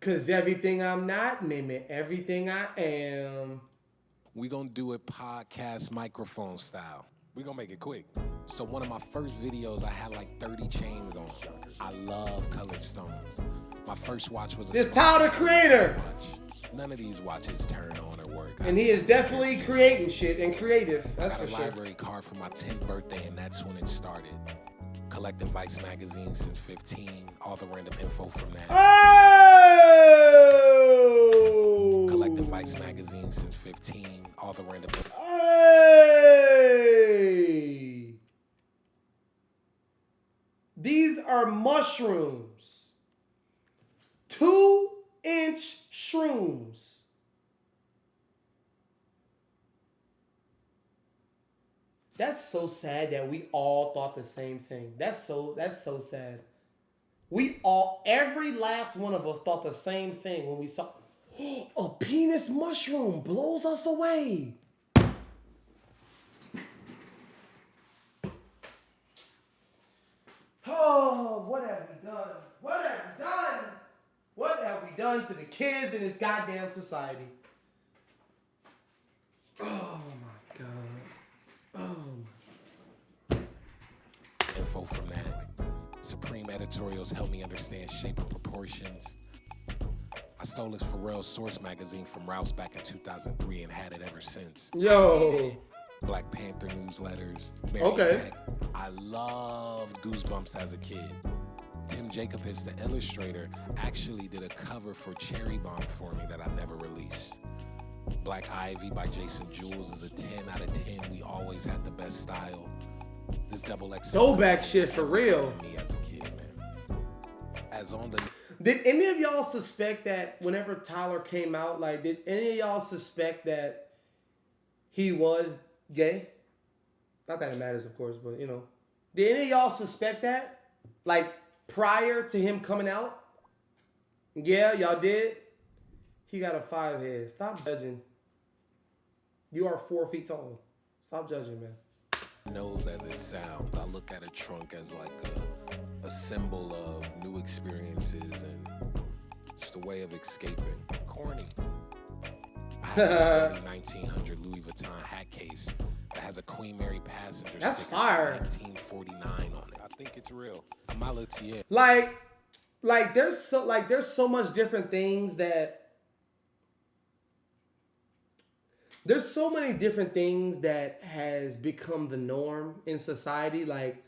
Cause everything I'm not, name it everything I am. We gonna do it podcast microphone style. We gonna make it quick. So one of my first videos, I had like 30 chains on. I love colored stones. My first watch was a This Tyler the Creator. watch. None of these watches turn on or work. And he is definitely creating shit and creative. That's I got for a sure. library card for my 10th birthday, and that's when it started. Collecting Vice magazine since 15. All the random info from that. Oh! Collecting Vice magazine since 15. All the random info. Hey! These are mushrooms. 2-inch shrooms. That's so sad that we all thought the same thing. That's so sad. We all, every last one of us thought the same thing when we saw a penis mushroom blows us away. Oh, what have we done? What have we done? What have we done to the kids in this goddamn society? Oh my God. Oh. Info from that. Supreme editorials help me understand shape and proportions. I stole this Pharrell Source magazine from Rouse back in 2003 and had it ever since. Yo. Black Panther newsletters. Mary Okay. Beck. I loved Goosebumps as a kid. Tim Jacobitz, the illustrator, actually did a cover for Cherry Bomb for me that I never released. Black Ivy by Jason Jules is a 10 out of 10. We always had the best style. This double X. Throwback shit for real. Me as a kid, man. As on the. Did any of y'all suspect that whenever Tyler came out, like, did any of y'all suspect that he was gay? Not that it matters, of course, but, you know. Did any of y'all suspect that? Like, prior to him coming out? Yeah, y'all did? He got a 5 head. Stop judging. You are 4 feet tall. Stop judging, man. Nose as it sounds. I look at a trunk as like a symbol of new experiences and just a way of escaping. Corny. I have this early 1900 Louis Vuitton hat case that has a Queen Mary passenger. That's sticker fire. from 1949 on it. I think it's real. I'm Malatier. Like there's so much different things that there's so many different things that has become the norm in society. Like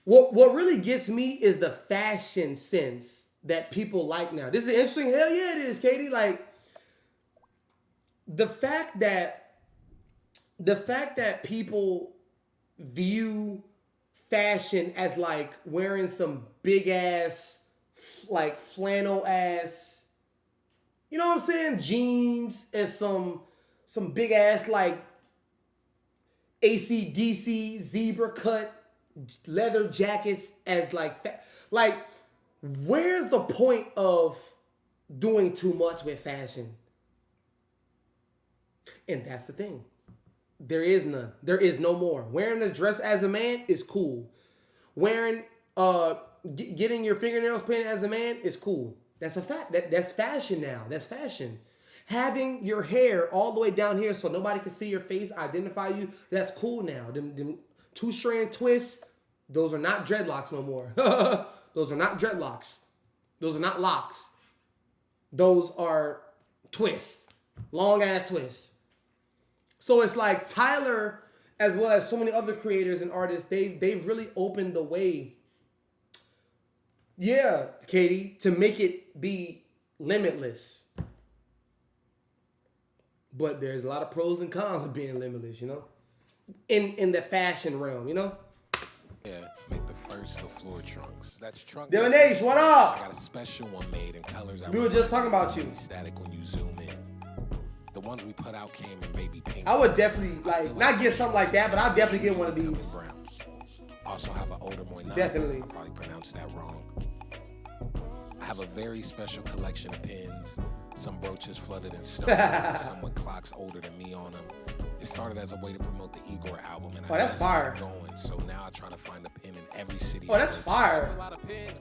what really gets me is the fashion sense that people like now. This is interesting. Hell yeah, it is, Katie. Like the fact that people view fashion as like wearing some big ass, like flannel ass, you know what I'm saying, jeans and some big ass like AC/DC zebra cut leather jackets as like where's the point of doing too much with fashion? And that's the thing. There is none. There is no more. Wearing a dress as a man is cool. Wearing, getting your fingernails painted as a man is cool. That's a fact. That's fashion now. That's fashion. Having your hair all the way down here so nobody can see your face, identify you, that's cool now. Them 2-strand twists, those are not dreadlocks no more. Those are not dreadlocks. Those are not locks. Those are twists. Long ass twists. So it's like Tyler, as well as so many other creators and artists, they've really opened the way, yeah, Katie, to make it be limitless. But there's a lot of pros and cons of being limitless, you know? In the fashion realm, you know? Yeah, make the first the floor trunks. That's trunk. Dylan H, what up? I got a special one made in colors. We were just talking about you. Static when you zoom in. The ones we put out came in baby pink. I would definitely, not get something like that, but I'll definitely get one of these. Brown. Also have an older Moinant. Definitely. I probably pronounced that wrong. I have a very special collection of pins. Some brooches flooded in stone. Some with clocks older than me on them. It started as a way to promote the Igor album, and that's fire. Going. So now I try to find a pin in every city. Oh, that's fire. A lot of pins,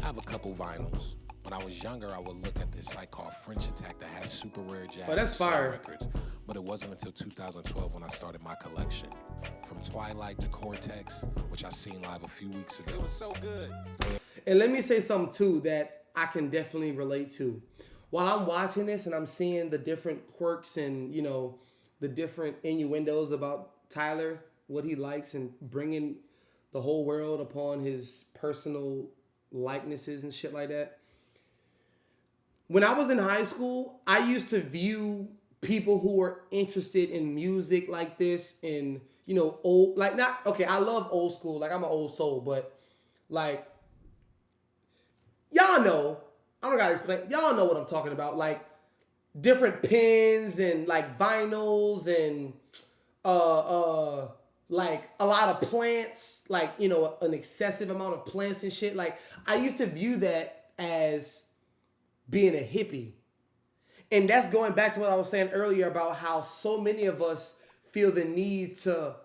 I have a couple vinyls. When I was younger, I would look at this site called French Attack that had super rare jazz Oh, that's and soul fire. records. But it wasn't until 2012 when I started my collection. From Twilight to Cortex, which I seen live a few weeks ago. It was so good. And let me say something too that I can definitely relate to. While I'm watching this and I'm seeing the different quirks and, you know, the different innuendos about Tyler, what he likes, and bringing the whole world upon his personal likenesses and shit like that. When I was in high school, I used to view people who were interested in music like this and, you know, old, like not, okay, I love old school. Like I'm an old soul, but like, y'all know, I don't gotta explain, y'all know what I'm talking about. Like different pens and like vinyls and, like a lot of plants, like, you know, an excessive amount of plants and shit. Like I used to view that as being a hippie. And that's going back to what I was saying earlier about how so many of us feel the need to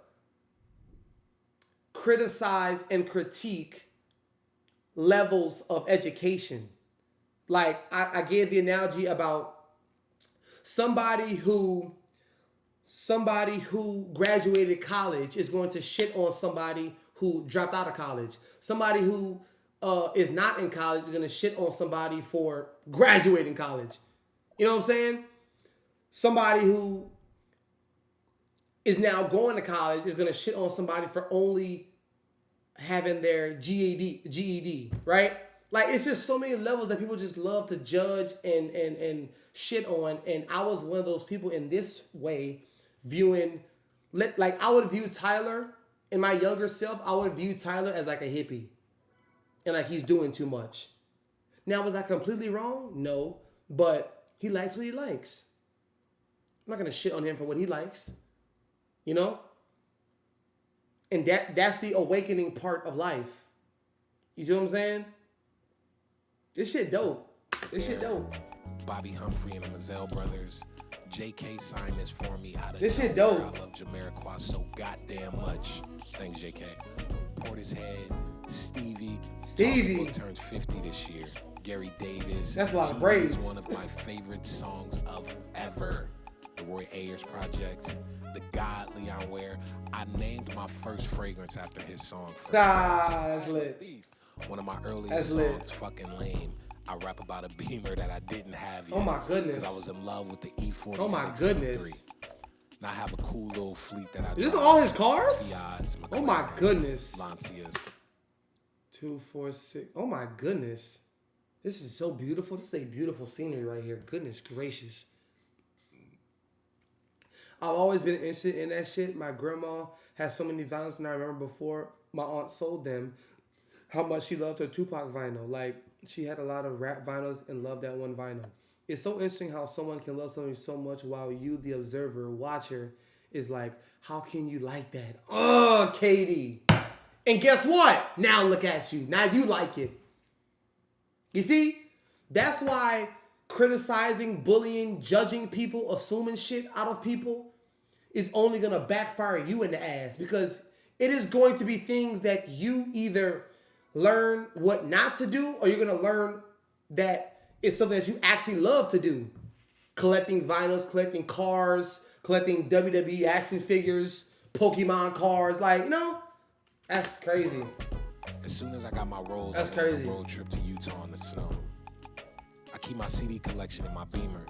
criticize and critique levels of education. Like I gave the analogy about somebody who graduated college is going to shit on somebody who dropped out of college. Somebody who is not in college is going to shit on somebody for graduating college. You know what I'm saying? Somebody who is now going to college is going to shit on somebody for only having their GED, right? Like it's just so many levels that people just love to judge and shit on. And I was one of those people in this way, viewing, like I would view Tyler, in my younger self, I would view Tyler as like a hippie. And like he's doing too much. Now, was I completely wrong? No. But he likes what he likes. I'm not going to shit on him for what he likes. You know? And that's the awakening part of life. You see what I'm saying? This shit dope. This shit dope. Bobby Humphrey and the Mazel Brothers. JK signed this for me out of this shit nowhere. dope. I love Jamiroquai so goddamn much. Thanks, JK. Portishead, Stevie. Talk turns 50 this year. Gary Davis. That's a lot of Genie braids. is one of my favorite songs of ever. The Roy Ayers Project. The God Leon Ware. I named my first fragrance after his song. That's lit. One of my earliest songs, Fucking Lame. I rap about a Beamer that I didn't have yet. Oh my goodness. Because I was in love with the E46. Oh my goodness. Now I have a cool little fleet that I Is this all his cars? Fiats, Oh my goodness. Lancias. 246. Oh my goodness. This is so beautiful. This is a beautiful scenery right here. Goodness gracious. I've always been interested in that shit. My grandma has so many vinyls, and I remember before my aunt sold them, how much she loved her Tupac vinyl. Like, she had a lot of rap vinyls and loved that one vinyl. It's so interesting how someone can love something so much while you, the observer, watcher, is like, how can you like that? Oh, Katie. And guess what? Now look at you. Now you like it. You see? That's why criticizing, bullying, judging people, assuming shit out of people is only going to backfire you in the ass, because it is going to be things that you either learn what not to do, or you're going to learn that it's something that you actually love to do. Collecting vinyls, collecting cars, collecting WWE action figures, Pokemon cards, like, you know, that's crazy. As soon as I got my rolls, That's I went on crazy. a road trip to Utah in the snow. I keep my CD collection in my Beamer.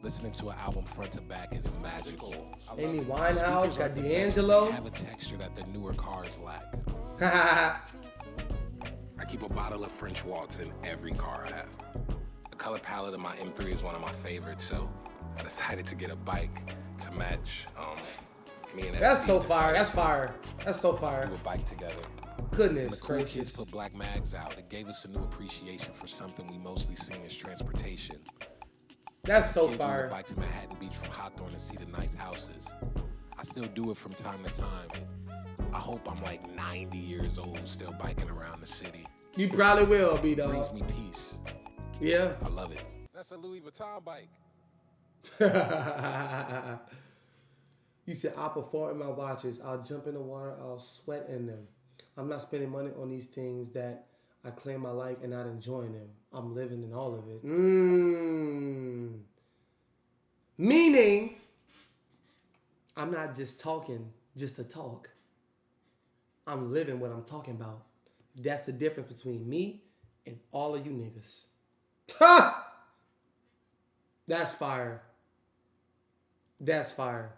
Listening to an album front to back is magical. Amy Winehouse, got They D'Angelo. have a texture that the newer cars lack. I keep a bottle of French Waltz in every car I have. The color palette of my M3 is one of my favorites, so I decided to get a bike to match me and That's SC so decided fire. That's to fire. That's so Do fire. a bike together. When the Goodness cool kids gracious. put Black Mags out, it gave us a new appreciation for something we mostly seen as transportation. That's so Kids would fire. bike to Manhattan Beach from Hawthorne to see the nice houses. I still do it from time to time. I hope I'm like 90 years old still biking around the city. You probably will be, It brings dog. me peace. Yeah. I love it. That's a Louis Vuitton bike. You said, I'll perform in my watches. I'll jump in the water. I'll sweat in them. I'm not spending money on these things that I claim I like and not enjoying them. I'm living in all of it. Meaning, I'm not just talking just to talk. I'm living what I'm talking about. That's the difference between me and all of you niggas. Ha! That's fire. That's fire.